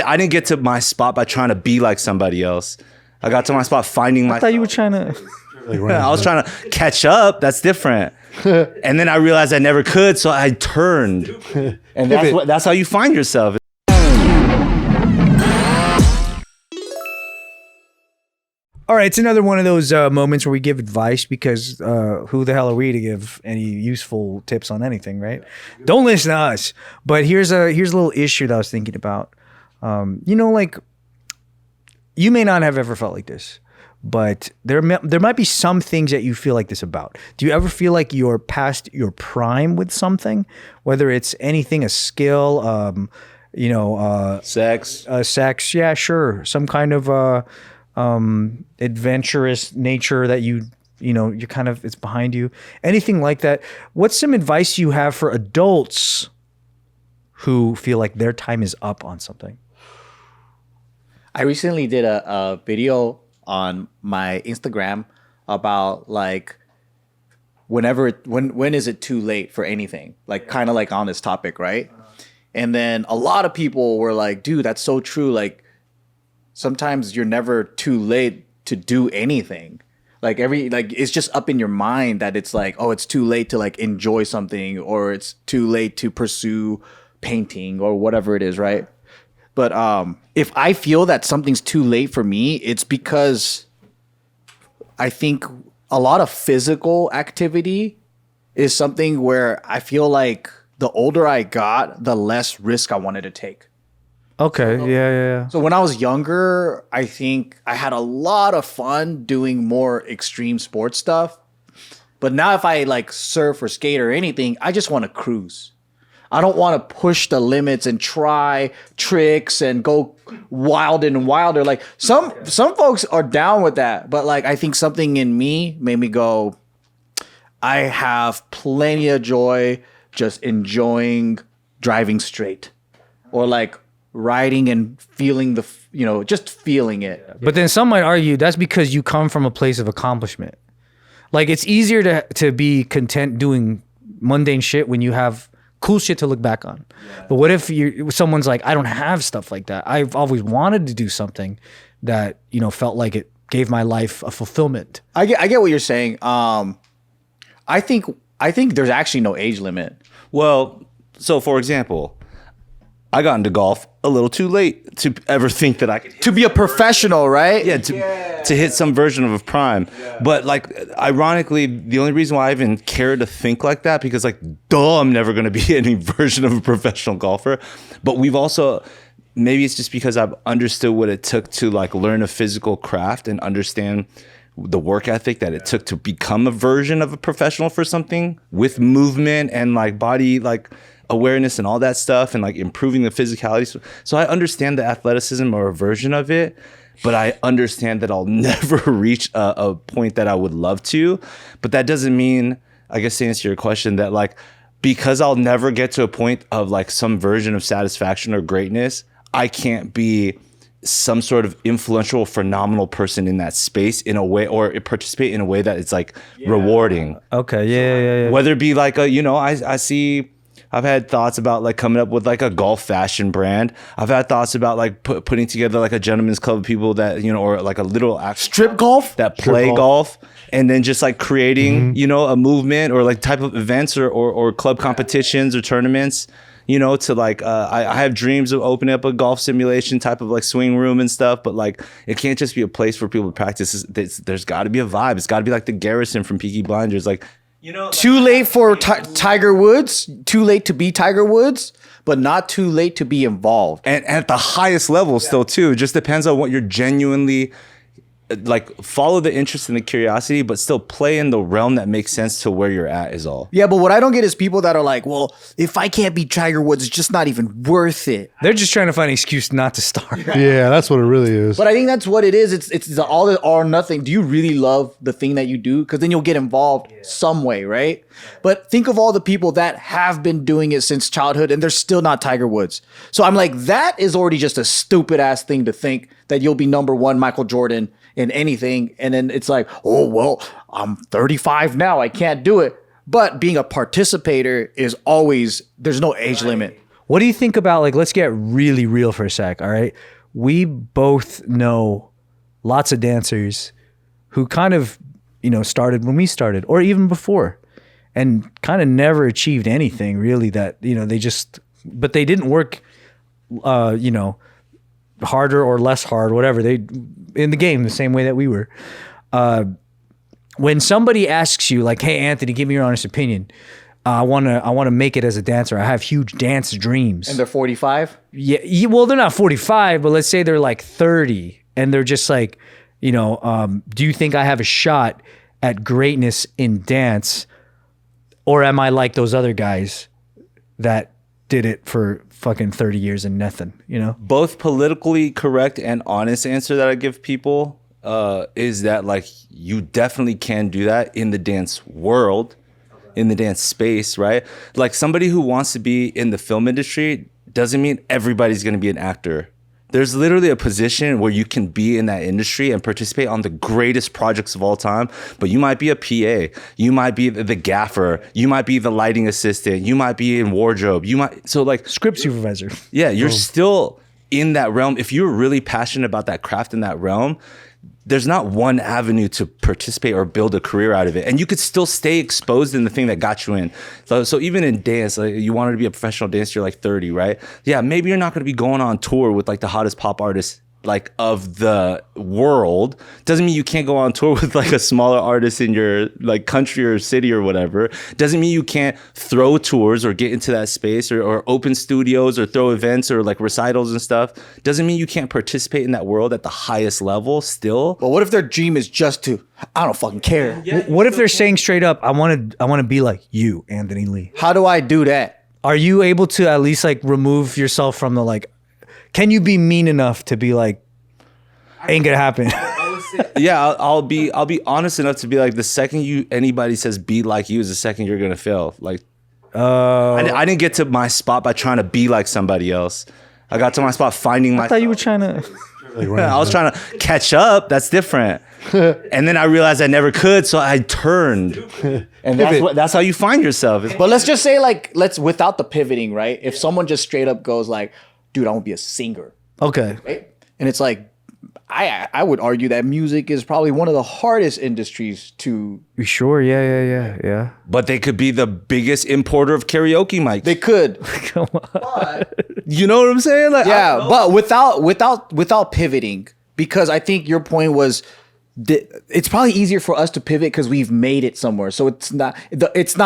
I didn't get to my spot by trying to be like somebody else. I got to my spot finding I thought you were trying to. I was trying to catch up. That's different. And then I realized I never could, so I turned. And that's how you find yourself. All right, it's another one of those moments where we give advice because who the hell are we to give any useful tips on anything, right? Don't listen to us. But here's a little issue that I was thinking about. Like you may not have ever felt like this, but there might be some things that you feel like this about. Do you ever feel like you're past your prime with something, whether it's anything, a skill, sex, yeah, sure, some kind of adventurous nature that you're kind of, it's behind you, anything like that. What's some advice you have for adults who feel like their time is up on something? I recently did a video on my Instagram about like when is it too late for anything, like kind of like on this topic, right? And then a lot of people were like, dude, that's so true. Like sometimes you're never too late to do anything. Like it's just up in your mind that it's like, oh, it's too late to like enjoy something, or it's too late to pursue painting or whatever it is, right? But if I feel that something's too late for me, it's because I think a lot of physical activity is something where I feel like the older I got, the less risk I wanted to take. Okay, yeah. So when I was younger, I think I had a lot of fun doing more extreme sports stuff. But now if I like surf or skate or anything, I just want to cruise. I don't want to push the limits and try tricks and go wild and wilder. Like some folks are down with that, but like I think something in me made me go, I have plenty of joy just enjoying driving straight, or like riding and feeling just feeling it. But then some might argue that's because you come from a place of accomplishment. Like it's easier to be content doing mundane shit when you have cool shit to look back on. Yeah. But what if someone's like, I don't have stuff like that. I've always wanted to do something that, felt like it gave my life a fulfillment. I get what you're saying. I think there's actually no age limit. Well, so for example, I got into golf a little too late to ever think that I could to be a professional, right? Yeah, to hit some version of a prime. Yeah. But like, ironically, the only reason why I even care to think like that, because like, I'm never going to be any version of a professional golfer. But we've also, maybe it's just because I've understood what it took to like learn a physical craft and understand the work ethic that it took to become a version of a professional for something with movement and like body, like awareness and all that stuff, and like improving the physicality. So I understand the athleticism or a version of it, but I understand that I'll never reach a point that I would love to. But that doesn't mean, I guess to answer your question, that like, because I'll never get to a point of like some version of satisfaction or greatness, I can't be some sort of influential, phenomenal person in that space in a way, or participate in a way that it's like rewarding. Okay, yeah. Whether it be like I've had thoughts about like coming up with like a golf fashion brand. I've had thoughts about like putting together like a gentleman's club of people that, or like a little strip golf that play golf, and then just like creating, a movement or like type of events or club competitions or tournaments, to like, I have dreams of opening up a golf simulation type of like swing room and stuff, but like, it can't just be a place for people to practice. There's got to be a vibe. It's got to be like the Garrison from Peaky Blinders. Like, too late for Tiger Woods, too late to be Tiger Woods, but not too late to be involved. And at the highest level still too. It just depends on what you're genuinely like, follow the interest and the curiosity, but still play in the realm that makes sense to where you're at is all. Yeah, but what I don't get is people that are like, well, if I can't be Tiger Woods, it's just not even worth it. They're just trying to find an excuse not to start. Yeah, that's what it really is. But I think that's what it is. It's the all or nothing. Do you really love the thing that you do? Because then you'll get involved some way, right? But think of all the people that have been doing it since childhood and they're still not Tiger Woods. So I'm like, that is already just a stupid ass thing to think that you'll be number one Michael Jordan in anything. And then it's like, oh, well, I'm 35 now. I can't do it. But being a participator is always, there's no age limit. What do you think about, like, let's get really real for a sec, all right? We both know lots of dancers who kind of, you know, started when we started or even before and kind of never achieved anything really that, you know, but they didn't work, you know, harder or less hard, whatever. They in the game the same way that we were. When somebody asks you like, hey, Anthony, give me your honest opinion. I want to make it as a dancer. I have huge dance dreams. And they're 45? Yeah, well, they're not 45, but let's say they're like 30 and they're just like, you know, do you think I have a shot at greatness in dance? Or am I like those other guys that did it for fucking 30 years and nothing, you know? Both politically correct and honest answer that I give people is that like you definitely can do that in the dance world, in the dance space, right? Like somebody who wants to be in the film industry doesn't mean everybody's going to be an actor. There's literally a position where you can be in that industry and participate on the greatest projects of all time, but you might be a PA, you might be the gaffer, you might be the lighting assistant, you might be in wardrobe, so like Script supervisor. Yeah, you're still in that realm. If you're really passionate about that craft in that realm, there's not one avenue to participate or build a career out of it. And you could still stay exposed in the thing that got you in. So even in dance, like you wanted to be a professional dancer, you're like 30, right? Yeah, maybe you're not going to be going on tour with like the hottest pop artists like of the world. Doesn't mean you can't go on tour with like a smaller artist in your like country or city or whatever. Doesn't mean you can't throw tours or get into that space or open studios or throw events or like recitals and stuff. Doesn't mean you can't participate in that world at the highest level still. But what if their dream is just to, I don't fucking care. What if they're saying straight up, I want to be like you, Anthony Lee? How do I do that? Are you able to at least like remove yourself from the like, can you be mean enough to be like, ain't gonna happen? Yeah, I'll be honest enough to be like, the second anybody says be like you is the second you're gonna fail. Like, I didn't get to my spot by trying to be like somebody else. I got to my spot finding my. I thought you were trying to. I was trying to catch up. That's different. And then I realized I never could, so I turned. And that's how you find yourself. But let's just say like, without the pivoting, right? If someone just straight up goes like, dude, I want to be a singer. Okay. Right? And it's like, I would argue that music is probably one of the hardest industries to. You sure? Yeah. But they could be the biggest importer of karaoke mics. They could. Come on. You know what I'm saying? Like, yeah, but without pivoting, because I think your point was, it's probably easier for us to pivot because we've made it somewhere. So it's not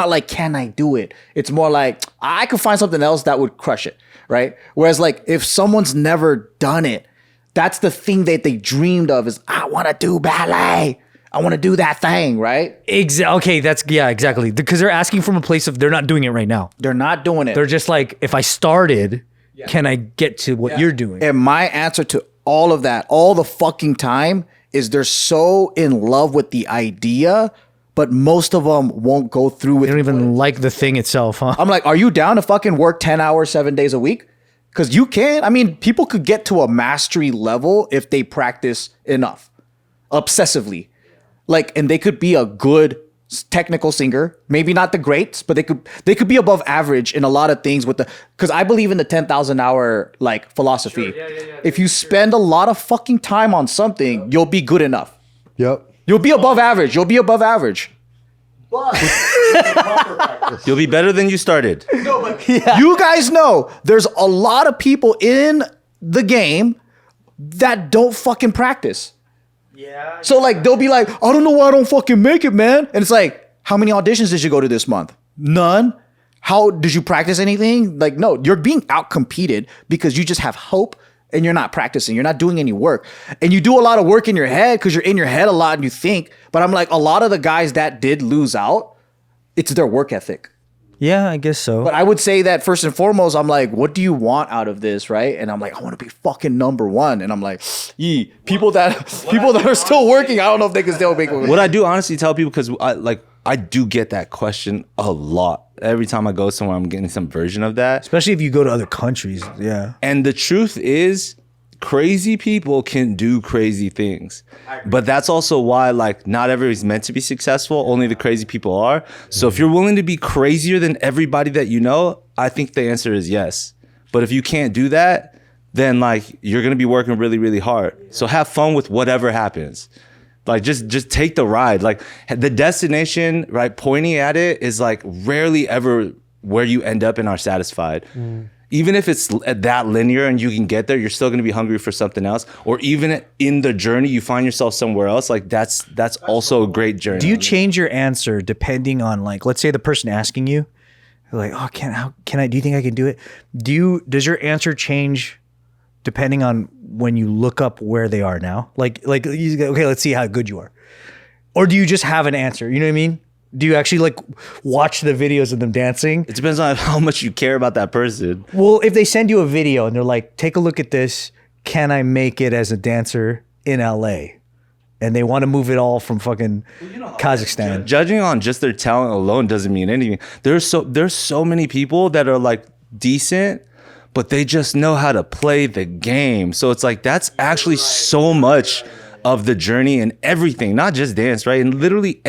like, can I do it? It's more like I could find something else that would crush it, right? Whereas like if someone's never done it, that's the thing that they dreamed of is, I want to do ballet. I want to do that thing, right? Okay, exactly. Because they're asking from a place of they're not doing it right now. They're not doing it. They're just like, if I started, can I get to what you're doing? And my answer to all of that, all the fucking time, is they're so in love with the idea, but most of them won't go through with it. They don't even like the thing itself, huh? I'm like, are you down to fucking work 10 hours, 7 days a week? Because you can. I mean, people could get to a mastery level if they practice enough, obsessively. Like, and they could be a good technical singer, maybe not the greats, but they could be above average in a lot of things because I believe in the 10,000 hour like philosophy. Sure, yeah. If you spend a lot of fucking time on something, you'll be good enough. Yep. You'll be above average. But you'll be better than you started. You guys know there's a lot of people in the game that don't fucking practice. Yeah. So like they'll be like, I don't know why I don't fucking make it, man. And it's like, how many auditions did you go to this month? None. How did you practice anything? Like, no, you're being outcompeted because you just have hope and you're not practicing. You're not doing any work. And you do a lot of work in your head because you're in your head a lot and you think. But I'm like, a lot of the guys that did lose out, it's their work ethic. Yeah, I guess so. But I would say that first and foremost, I'm like, what do you want out of this, right? And I'm like, I want to be fucking number one. And I'm like, people that are still working, I don't know if they can still make it. What I do honestly tell people, because I do get that question a lot. Every time I go somewhere, I'm getting some version of that. Especially if you go to other countries, yeah. And the truth is, crazy people can do crazy things. But that's also why, like, not everybody's meant to be successful. Only the crazy people are. So if you're willing to be crazier than everybody that you know, I think the answer is yes. But if you can't do that, then like you're gonna be working really, really hard. So have fun with whatever happens. Like just take the ride. Like the destination, right? Pointing at it is like rarely ever where you end up and are satisfied. Even if it's that linear and you can get there, you're still going to be hungry for something else. Or even in the journey, you find yourself somewhere else. Like that's also a great journey. Do you change your answer depending on, like, let's say the person asking you, like, oh, do you think I can do it? Does your answer change depending on when you look up where they are now? Like you go, okay, let's see how good you are. Or do you just have an answer? You know what I mean? Do you actually like watch the videos of them dancing? It depends on how much you care about that person. Well, if they send you a video and they're like, take a look at this, can I make it as a dancer in LA? And they want to move it all from fucking Kazakhstan. Judging on just their talent alone doesn't mean anything. There's so many people that are like decent, but they just know how to play the game. So it's like that's actually so much of the journey and everything, not just dance, right? And literally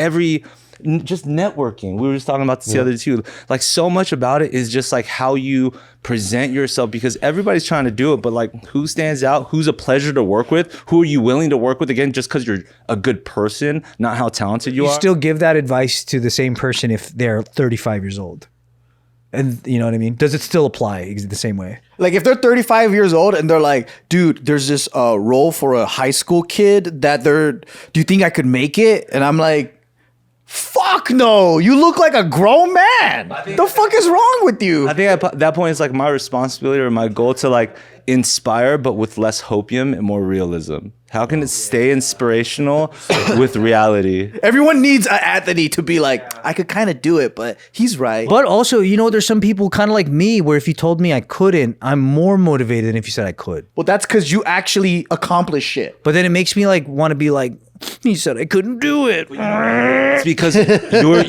just networking. We were just talking about this the other too. Like so much about it is just like how you present yourself, because everybody's trying to do it, but like who stands out, who's a pleasure to work with, who are you willing to work with, again, just because you're a good person, not how talented you are. You still give that advice to the same person if they're 35 years old. And you know what I mean? Does it still apply the same way? Like if they're 35 years old and they're like, dude, there's this role for a high school kid that do you think I could make it? And I'm like, fuck no, you look like a grown man. The fuck is wrong with you? I think at that point it's like my responsibility or my goal to like inspire, but with less hopium and more realism. How can it stay inspirational with reality? Everyone needs an Anthony to be like, I could kind of do it, but he's right. But also, you know, there's some people kind of like me where if you told me I couldn't, I'm more motivated than if you said I could. Well, that's because you actually accomplish shit. But then it makes me like want to be like, he said I couldn't do it. It's because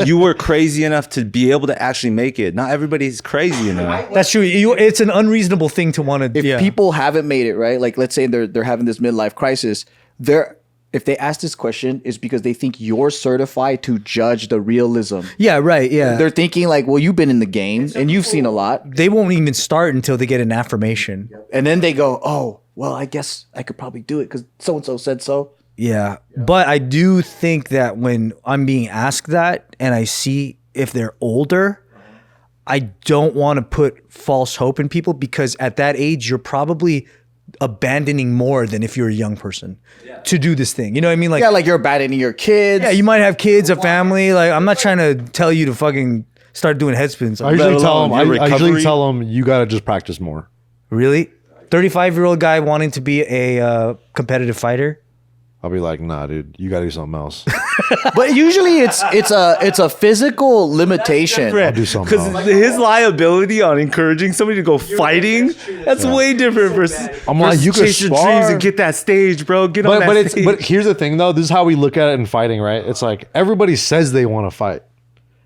you were crazy enough to be able to actually make it. Not everybody's crazy enough. That's true. It's an unreasonable thing to want to. If people haven't made it, right? Like let's say they're having this midlife crisis, if they ask this question, it's because they think you're certified to judge the realism. Yeah, right. Yeah. They're thinking like, well, you've been in the game and you've seen a lot. They won't even start until they get an affirmation. And then they go, oh, well, I guess I could probably do it because so-and-so said so. Yeah. But I do think that when I'm being asked that and I see if they're older, I don't want to put false hope in people, because at that age, you're probably abandoning more than if you're a young person to do this thing. You know what I mean? Like, yeah, like you're abandoning your kids. Yeah, you might have kids, a family. Like, I'm not trying to tell you to fucking start doing head spins. I usually tell them you got to just practice more. Really? 35-year-old guy wanting to be a competitive fighter? I'll be like, nah, dude, you got to do something else. But usually it's a physical limitation. I'll do something else. Because his liability on encouraging somebody to go fighting, that's way different versus I'm like, you could chase your spar. dreams and get that stage, bro. Get on that stage. But here's the thing, though. This is how we look at it in fighting, right? It's like everybody says they want to fight.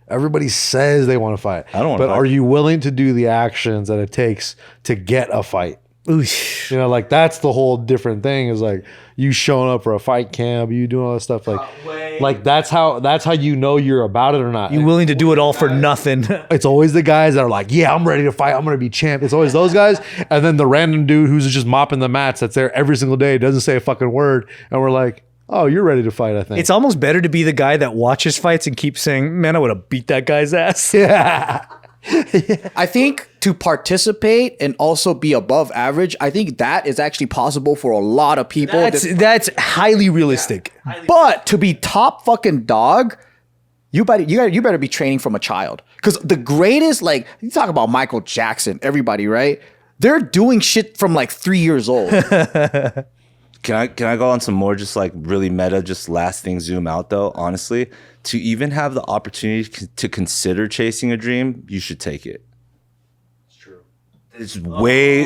Everybody says they want to fight. I don't want to But fight. are you willing to do the actions that it takes to get a fight? Oosh. You know, like that's the whole different thing, is like you showing up for a fight camp, you doing all that stuff. Like that's how you know you're about it or not. You willing to do it all for nothing? It's always the guys that are like, yeah, I'm ready to fight. I'm going to be champ. It's always those guys. And then the random dude who's just mopping the mats that's there every single day, doesn't say a fucking word. And we're like, oh, you're ready to fight, I think. It's almost better to be the guy that watches fights and keeps saying, man, I would have beat that guy's ass. Yeah. I think to participate and also be above average, I think that is actually possible for a lot of people. That's highly realistic. But to be top fucking dog, you better be training from a child. Because the greatest, like, you talk about Michael Jackson, everybody, right? They're doing shit from like 3 years old. Can I go on some more just like really meta, just last thing zoom out though? Honestly, to even have the opportunity to consider chasing a dream, you should take it. It's true.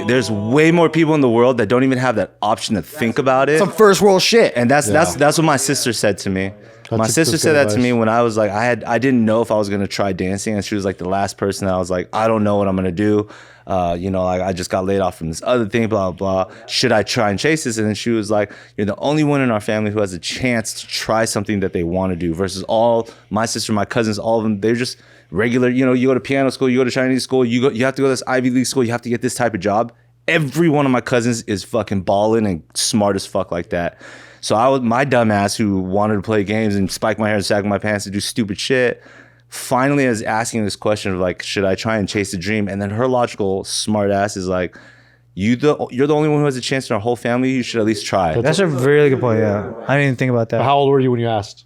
There's way more people in the world that don't even have that option to think about it. Some first world shit. And that's what my sister said to me. My sister said that to me when I was like, I didn't know if I was gonna try dancing, and she was like the last person that I was like, I don't know what I'm gonna do. like I just got laid off from this other thing, blah, blah, blah. Should I try and chase this? And then she was like, you're the only one in our family who has a chance to try something that they want to do versus all my sister, my cousins, all of them, they're just regular, you go to piano school, you go to Chinese school, you have to go to this Ivy League school, you have to get this type of job. Every one of my cousins is fucking balling and smart as fuck like that. So my dumbass who wanted to play games and spike my hair and sag my pants and do stupid shit, finally is asking this question of like, should I try and chase a dream? And then her logical smart ass is like, you're the only one who has a chance in our whole family. You should at least try. That's a really good point. Yeah, I didn't even think about that. How old were you when you asked?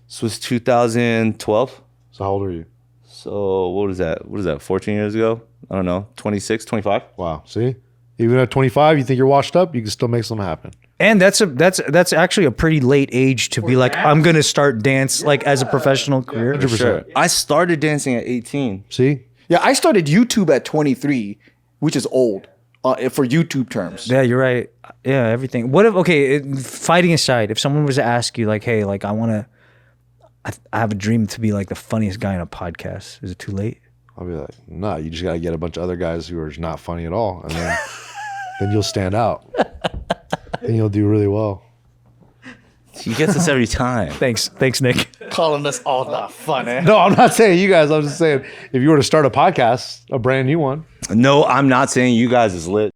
This was 2012. So how old were you? So what is that? 14 years ago? I don't know. 26, 25. Wow. See, even at 25, you think you're washed up, you can still make something happen. And that's actually a pretty late age to be like, I'm gonna start dance like as a professional career. 100%. Sure. I started dancing at 18. See, Yeah, I started YouTube at 23, which is old for YouTube terms. Yeah, you're right. Yeah, everything. What if fighting aside, if someone was to ask you like, hey, like I have a dream to be like the funniest guy in a podcast, is it too late? I'll be like, nah, you just gotta get a bunch of other guys who are just not funny at all, and then then you'll stand out. And you'll do really well. He gets us every time. Thanks, Nick. Calling us all not funny. No, I'm not saying you guys. I'm just saying if you were to start a podcast, a brand new one. No, I'm not saying you guys is lit.